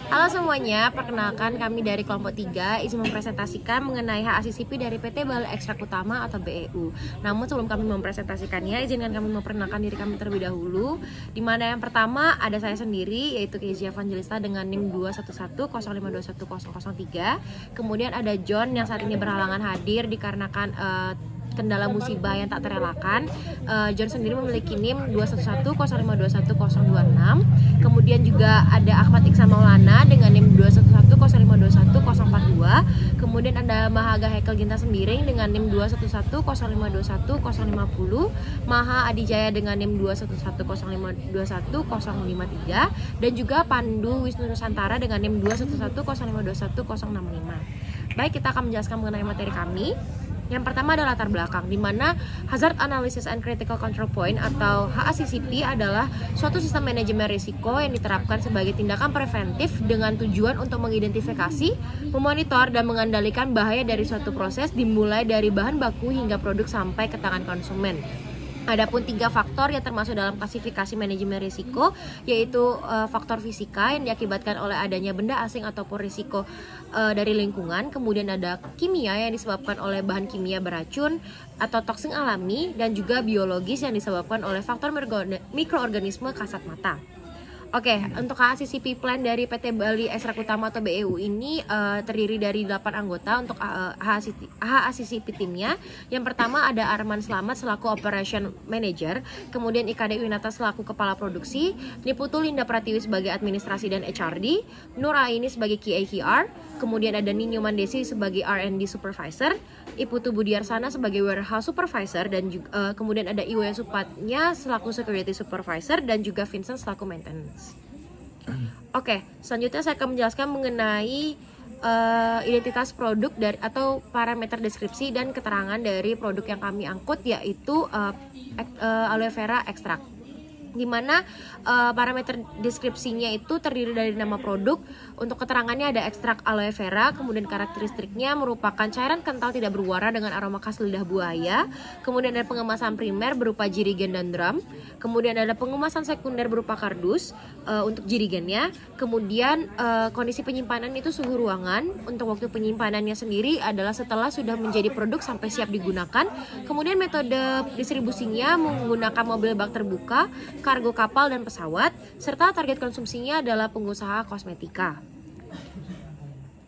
Halo semuanya, perkenalkan kami dari kelompok 3 izin mempresentasikan mengenai HACCP dari PT Balai Ekstrak Utama atau BEU. Namun sebelum kami mempresentasikannya, izinkan kami memperkenalkan diri kami terlebih dahulu. Di mana yang pertama ada saya sendiri, yaitu Kezia Evangelista dengan NIM 21105211003. Kemudian ada John yang saat ini berhalangan hadir dikarenakan kendala musibah yang tak terelakkan. John sendiri memiliki NIM 21105211026. Kemudian juga ada Ahmad Iksan Maulana dengan NIM 21105211042. Kemudian ada Mahaga Hekel Ginta Sembiring dengan NIM 21105211050. Maha Adijaya dengan NIM 21105211053. Dan juga Pandu Wisnu Nusantara dengan NIM 21105211065. Baik, kita akan menjelaskan mengenai materi kami. Yang pertama adalah latar belakang, di mana Hazard Analysis and Critical Control Point atau HACCP adalah suatu sistem manajemen risiko yang diterapkan sebagai tindakan preventif dengan tujuan untuk mengidentifikasi, memonitor, dan mengendalikan bahaya dari suatu proses dimulai dari bahan baku hingga produk sampai ke tangan konsumen. Adapun 3 faktor yang termasuk dalam klasifikasi manajemen risiko, yaitu faktor fisika yang diakibatkan oleh adanya benda asing ataupun risiko dari lingkungan. Kemudian ada kimia yang disebabkan oleh bahan kimia beracun atau toksin alami, dan juga biologis yang disebabkan oleh faktor mikroorganisme kasat mata. Oke, untuk HACCP plan dari PT Balai Ekstrak Utama atau BEU ini terdiri dari 8 anggota untuk HACCP timnya. Yang pertama ada Arman Slamet selaku Operation Manager, kemudian IKD Winata selaku Kepala Produksi, Niputu Linda Pratiwi sebagai Administrasi dan HRD, Nur Aini sebagai QA/QR, kemudian ada Ninyo Mandesi sebagai R&D Supervisor, Iputu Budiarsana sebagai Warehouse Supervisor, dan juga, kemudian ada Iwe Supatnya selaku Security Supervisor, dan juga Vincent selaku Maintenance. Oke, selanjutnya saya akan menjelaskan mengenai identitas produk dari atau parameter deskripsi dan keterangan dari produk yang kami angkut, yaitu aloe vera ekstrak. Di mana parameter deskripsinya itu terdiri dari nama produk. Untuk keterangannya ada ekstrak aloe vera, kemudian karakteristiknya merupakan cairan kental tidak berwarna dengan aroma khas lidah buaya. Kemudian ada pengemasan primer berupa jirigen dan drum. Kemudian ada pengemasan sekunder berupa kardus untuk jirigennya. Kemudian kondisi penyimpanan itu suhu ruangan. Untuk waktu penyimpanannya sendiri adalah setelah sudah menjadi produk sampai siap digunakan. Kemudian metode distribusinya menggunakan mobil bak terbuka, kargo kapal dan pesawat, serta target konsumsinya adalah pengusaha kosmetika.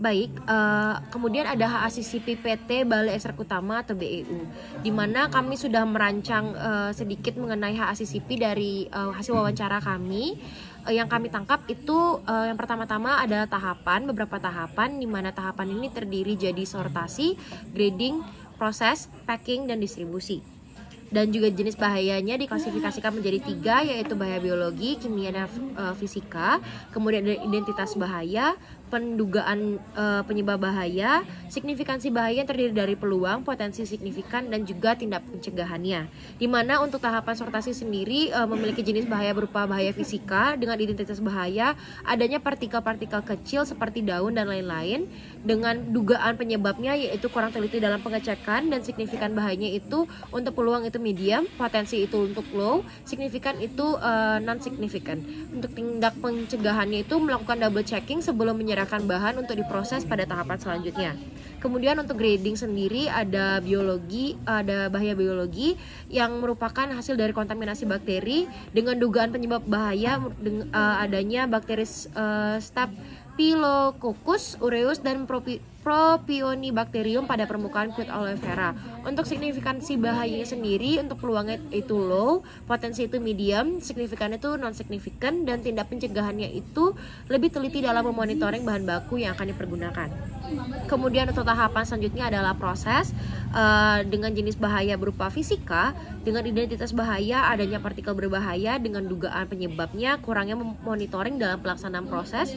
Baik, kemudian ada HACCP PT Balai Ekstrak Utama atau BEU, di mana kami sudah merancang sedikit mengenai HACCP dari hasil wawancara kami. Yang kami tangkap itu yang pertama-tama ada beberapa tahapan, di mana tahapan ini terdiri jadi sortasi, grading, proses, packing, dan distribusi. Dan juga jenis bahayanya diklasifikasikan menjadi 3, yaitu bahaya biologi, kimia, dan fisika. Kemudian ada identitas bahaya, pendugaan penyebab bahaya, signifikansi bahaya yang terdiri dari peluang, potensi signifikan, dan juga tindak pencegahannya. Di mana untuk tahapan sortasi sendiri memiliki jenis bahaya berupa bahaya fisika dengan identitas bahaya, adanya partikel-partikel kecil seperti daun dan lain-lain, dengan dugaan penyebabnya yaitu kurang teliti dalam pengecekan, dan signifikan bahayanya itu untuk peluang itu medium, potensi itu untuk low, signifikan itu non-significant. Untuk tindak pencegahannya itu melakukan double checking sebelum menyerahkan bahan untuk diproses pada tahapan selanjutnya. Kemudian untuk grading sendiri ada bahaya biologi yang merupakan hasil dari kontaminasi bakteri dengan dugaan penyebab bahaya adanya bakteri Staphylococcus aureus dan Propionibacterium pada permukaan kulit aloe vera. Untuk signifikansi bahayanya sendiri, untuk peluangnya itu low, potensi itu medium, signifikan itu non-signifikan, dan tindak pencegahannya itu lebih teliti dalam memonitoring bahan baku yang akan dipergunakan. Kemudian untuk tahapan selanjutnya adalah proses dengan jenis bahaya berupa fisika, dengan identitas bahaya, adanya partikel berbahaya, dengan dugaan penyebabnya, kurangnya monitoring dalam pelaksanaan proses.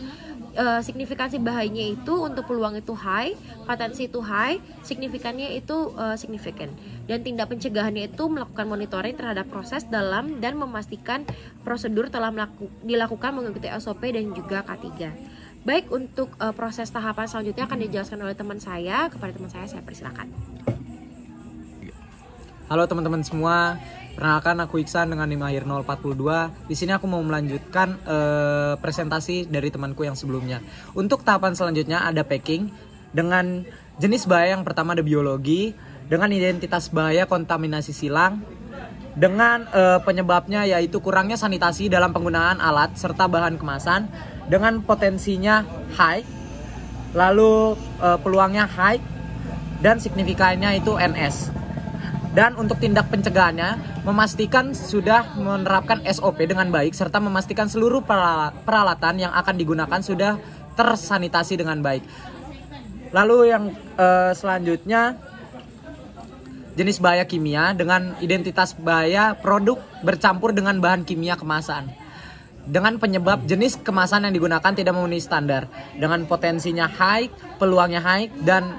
Signifikansi bahayanya itu untuk peluang itu high, potensi itu high, signifikannya itu signifikan, dan tindak pencegahannya itu melakukan monitoring terhadap proses dalam dan memastikan prosedur telah dilakukan mengikuti SOP dan juga K3. Baik, untuk proses tahapan selanjutnya akan dijelaskan oleh teman saya. Kepada teman saya persilakan. Halo teman-teman semua, Perkenalkan, aku Iksan dengan NIM akhir 042. Di sini aku mau melanjutkan presentasi dari temanku yang sebelumnya. Untuk tahapan selanjutnya ada packing dengan jenis bahaya. Yang pertama ada biologi dengan identitas bahaya kontaminasi silang, dengan penyebabnya yaitu kurangnya sanitasi dalam penggunaan alat serta bahan kemasan, dengan potensinya high, lalu peluangnya high, dan signifikannya itu NS. Dan untuk tindak pencegahannya, memastikan sudah menerapkan SOP dengan baik serta memastikan seluruh peralatan yang akan digunakan sudah tersanitasi dengan baik. Lalu yang selanjutnya, jenis bahaya kimia dengan identitas bahaya produk bercampur dengan bahan kimia kemasan, dengan penyebab jenis kemasan yang digunakan tidak memenuhi standar, dengan potensinya high, peluangnya high, dan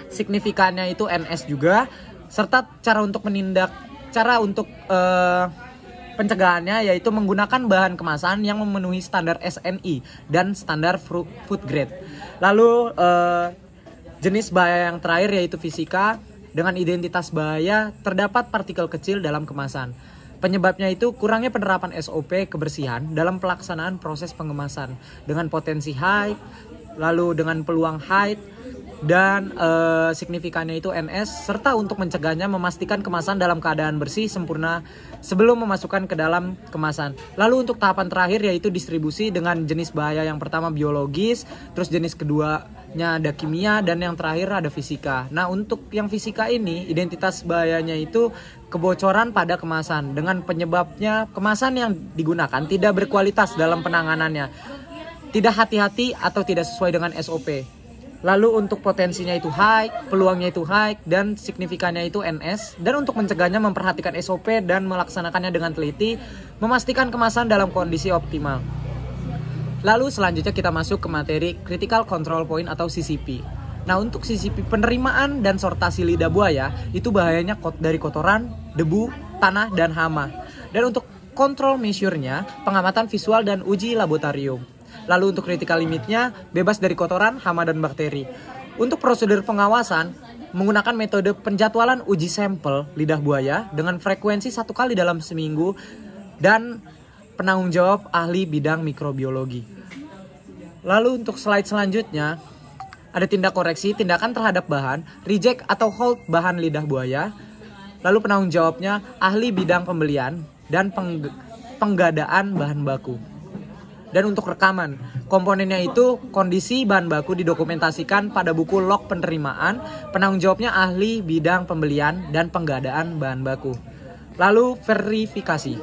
signifikannya itu NS juga, serta cara untuk pencegahannya yaitu menggunakan bahan kemasan yang memenuhi standar SNI dan standar food grade. Lalu jenis bahaya yang terakhir yaitu fisika dengan identitas bahaya terdapat partikel kecil dalam kemasan. Penyebabnya itu kurangnya penerapan SOP kebersihan dalam pelaksanaan proses pengemasan dengan potensi high, lalu dengan peluang high, dan signifikannya itu NS, serta untuk mencegahnya memastikan kemasan dalam keadaan bersih sempurna sebelum memasukkan ke dalam kemasan. Lalu untuk tahapan terakhir yaitu distribusi dengan jenis bahaya yang pertama biologis, terus jenis keduanya ada kimia, dan yang terakhir ada fisika. Nah, untuk yang fisika ini identitas bahayanya itu kebocoran pada kemasan dengan penyebabnya kemasan yang digunakan tidak berkualitas dalam penanganannya, tidak hati-hati atau tidak sesuai dengan SOP. Lalu untuk potensinya itu high, peluangnya itu high, dan signifikannya itu NS. Dan untuk mencegahnya memperhatikan SOP dan melaksanakannya dengan teliti, memastikan kemasan dalam kondisi optimal. Lalu selanjutnya kita masuk ke materi Critical Control Point atau CCP. Nah, untuk CCP penerimaan dan sortasi lidah buaya itu bahayanya dari kotoran, debu, tanah, dan hama. Dan untuk control measure-nya, pengamatan visual dan uji laboratorium. Lalu untuk critical limitnya, bebas dari kotoran, hama, dan bakteri. Untuk prosedur pengawasan, menggunakan metode penjadwalan uji sampel lidah buaya dengan frekuensi 1 kali dalam seminggu dan penanggung jawab ahli bidang mikrobiologi. Lalu untuk slide selanjutnya, ada tindak koreksi, tindakan terhadap bahan, reject atau hold bahan lidah buaya. Lalu penanggung jawabnya ahli bidang pembelian dan penggadaan bahan baku. Dan untuk rekaman, komponennya itu kondisi bahan baku didokumentasikan pada buku log penerimaan, penanggung jawabnya ahli bidang pembelian dan penggadaan bahan baku. Lalu verifikasi.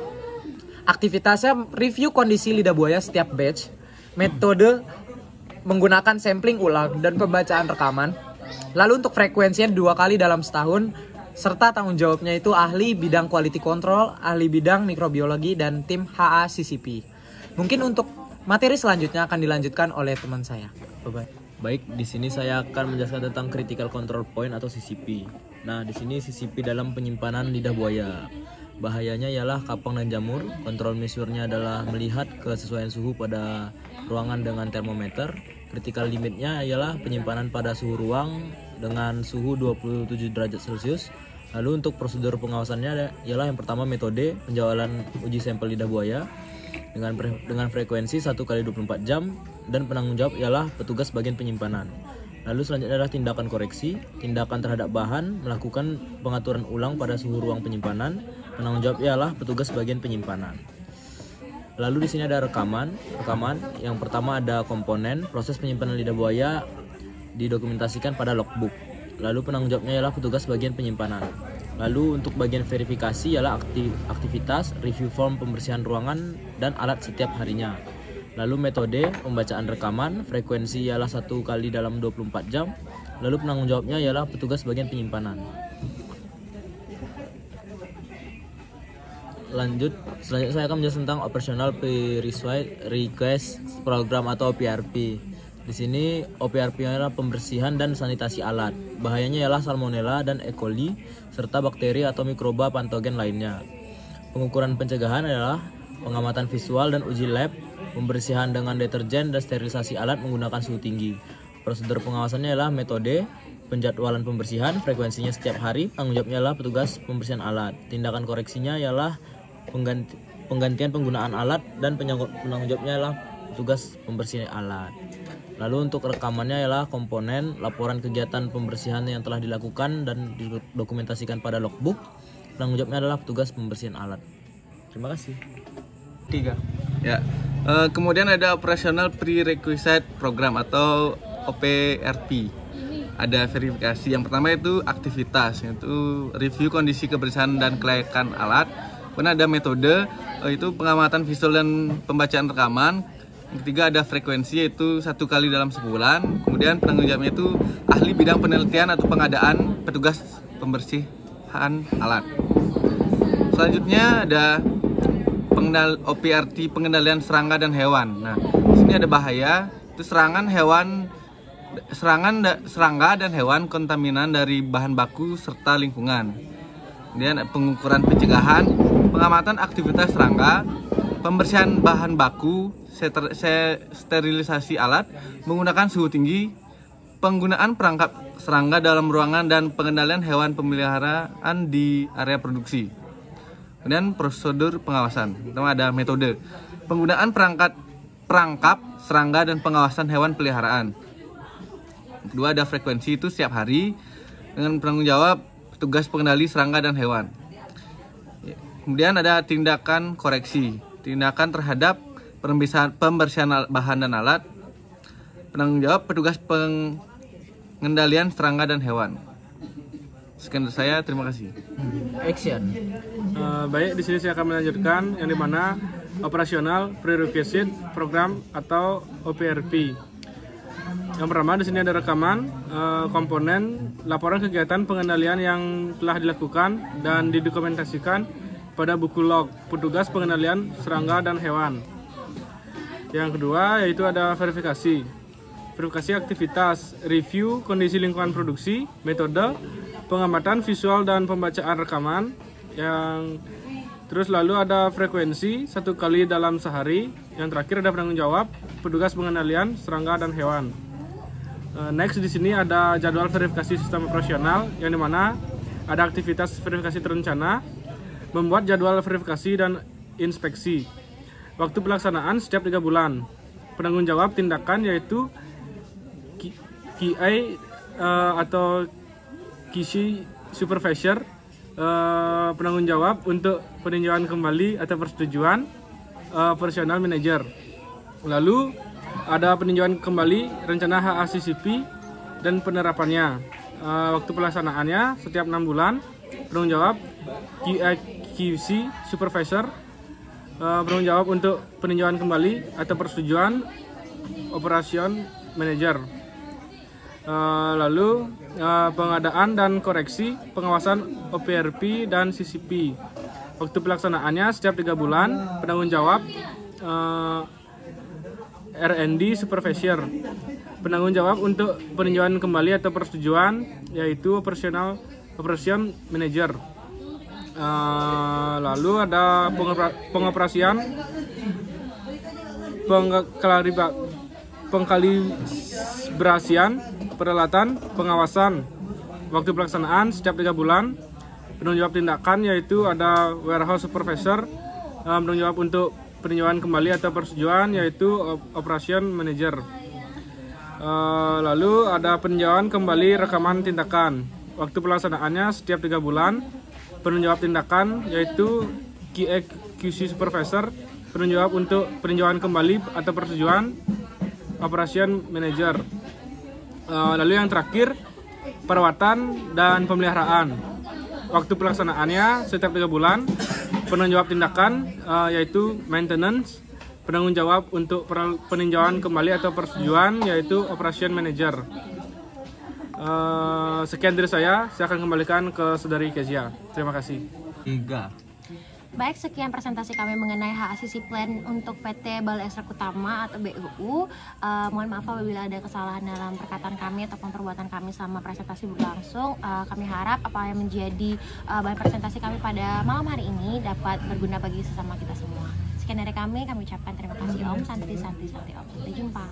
Aktivitasnya review kondisi lidah buaya setiap batch, metode menggunakan sampling ulang dan pembacaan rekaman. Lalu untuk frekuensinya 2 kali dalam setahun, serta tanggung jawabnya itu ahli bidang quality control, ahli bidang mikrobiologi, dan tim HACCP. Mungkin untuk materi selanjutnya akan dilanjutkan oleh teman saya. Bye-bye. Baik, di sini saya akan menjelaskan tentang Critical Control Point atau CCP. Nah, di sini CCP dalam penyimpanan lidah buaya. Bahayanya ialah kapang dan jamur. Kontrol measure-nya adalah melihat kesesuaian suhu pada ruangan dengan termometer. Critical limit-nya ialah penyimpanan pada suhu ruang dengan suhu 27 derajat Celcius. Lalu untuk prosedur pengawasannya ialah yang pertama metode penjualan uji sampel lidah buaya dengan frekuensi 1 kali 24 jam, dan penanggung jawab ialah petugas bagian penyimpanan. Lalu selanjutnya adalah tindakan koreksi, tindakan terhadap bahan, melakukan pengaturan ulang pada suhu ruang penyimpanan. Penanggung jawab ialah petugas bagian penyimpanan. Lalu di sini ada rekaman. Yang pertama ada komponen, proses penyimpanan lidah buaya didokumentasikan pada logbook. Lalu penanggung jawabnya ialah petugas bagian penyimpanan. Lalu untuk bagian verifikasi ialah aktivitas, review form pembersihan ruangan dan alat setiap harinya. Lalu metode pembacaan rekaman, frekuensi ialah 1 kali dalam 24 jam. Lalu penanggung jawabnya ialah petugas bagian penyimpanan. Selanjutnya saya akan menjelaskan tentang Operational Request Program atau OPRP. Di sini OPRP adalah pembersihan dan sanitasi alat. Bahayanya ialah salmonella dan E. coli serta bakteri atau mikroba patogen lainnya. Pengukuran pencegahan adalah pengamatan visual dan uji lab, pembersihan dengan deterjen dan sterilisasi alat menggunakan suhu tinggi. Prosedur pengawasannya adalah metode penjadwalan pembersihan, frekuensinya setiap hari, tanggung jawabnya adalah petugas pembersihan alat. Tindakan koreksinya ialah penggantian penggunaan alat dan penanggung jawabnya adalah petugas pembersihan alat. Lalu untuk rekamannya ialah komponen, laporan kegiatan pembersihan yang telah dilakukan dan didokumentasikan pada logbook. Penanggung jawabnya adalah petugas pembersihan alat. Terima kasih. 3. Ya. Kemudian ada operational prerequisite program atau OPRP. Ada verifikasi. Yang pertama itu aktivitas, yaitu review kondisi kebersihan dan kelayakan alat. Kemudian ada metode, itu pengamatan visual dan pembacaan rekaman. Yang ketiga ada frekuensi, yaitu 1 kali dalam sebulan. Kemudian penanggung jawabnya itu ahli bidang penelitian atau pengadaan petugas pembersihan alat. Selanjutnya ada OPRT pengendalian serangga dan hewan. Nah, di sini ada bahaya, itu serangga dan hewan kontaminan dari bahan baku serta lingkungan. Kemudian pengukuran pencegahan, pengamatan aktivitas serangga, pembersihan bahan baku, sterilisasi alat menggunakan suhu tinggi, penggunaan perangkap serangga dalam ruangan dan pengendalian hewan pemeliharaan di area produksi. Kemudian prosedur pengawasan. Pertama ada metode, penggunaan perangkap serangga dan pengawasan hewan peliharaan. Kedua ada frekuensi, itu setiap hari dengan penanggung jawab petugas pengendali serangga dan hewan. Kemudian ada tindakan koreksi, tindakan terhadap pembersihan bahan dan alat, penanggung jawab petugas pengendalian serangga dan hewan. Sekian dari saya, terima kasih. Action. Baik, di sini saya akan melanjutkan yang dimana operasional prerequisite program atau OPRP. Yang pertama di sini ada rekaman, komponen, laporan kegiatan pengendalian yang telah dilakukan dan didokumentasikan pada buku log petugas pengendalian serangga dan hewan. Yang kedua yaitu ada verifikasi aktivitas, review kondisi lingkungan produksi, metode, pengamatan visual dan pembacaan rekaman. Yang terus lalu ada frekuensi 1 kali dalam sehari. Yang terakhir ada penanggung jawab petugas pengendalian serangga dan hewan. Next di sini ada jadwal verifikasi sistem operasional yang dimana ada aktivitas verifikasi terencana, membuat jadwal verifikasi dan inspeksi. Waktu pelaksanaan setiap 3 bulan. Penanggung jawab tindakan yaitu QA atau QC supervisor, penanggung jawab untuk peninjauan kembali atau persetujuan operasional manager. Lalu ada peninjauan kembali rencana HACCP dan penerapannya. Waktu pelaksanaannya setiap 6 bulan. Penanggung jawab QC supervisor, penanggung jawab untuk peninjauan kembali atau persetujuan operation manager. Lalu pengadaan dan koreksi pengawasan OPRP dan CCP. Waktu pelaksanaannya setiap 3 bulan. Penanggung jawab R&D supervisor, penanggung jawab untuk peninjauan kembali atau persetujuan yaitu operation manager. Lalu ada pengoperasian, pengkalibrasian peralatan pengawasan. Waktu pelaksanaan setiap 3 bulan. Penanggung jawab tindakan yaitu ada warehouse supervisor, penanggung jawab untuk peninjauan kembali atau persetujuan yaitu operation manager. Lalu ada peninjauan kembali rekaman tindakan. Waktu pelaksanaannya setiap 3 bulan. Penanggung jawab tindakan yaitu QC supervisor, penanggung jawab untuk peninjauan kembali atau persetujuan operation manager. Lalu yang terakhir perawatan dan pemeliharaan. Waktu pelaksanaannya setiap 3 bulan. Penanggung jawab tindakan yaitu maintenance, penanggung jawab untuk peninjauan kembali atau persetujuan yaitu operation manager. Sekian dari saya akan kembalikan ke Saudari Kezia. Terima kasih. 3. Baik, sekian presentasi kami mengenai HACCP Plan untuk PT Balai Ekstrak Utama atau BUU. Mohon maaf apabila ada kesalahan dalam perkataan kami ataupun perbuatan kami selama presentasi berlangsung. Kami harap apa yang menjadi bahan presentasi kami pada malam hari ini dapat berguna bagi sesama kita semua. Sekian dari kami ucapkan terima kasih Om. Santi Om. Sampai jumpa.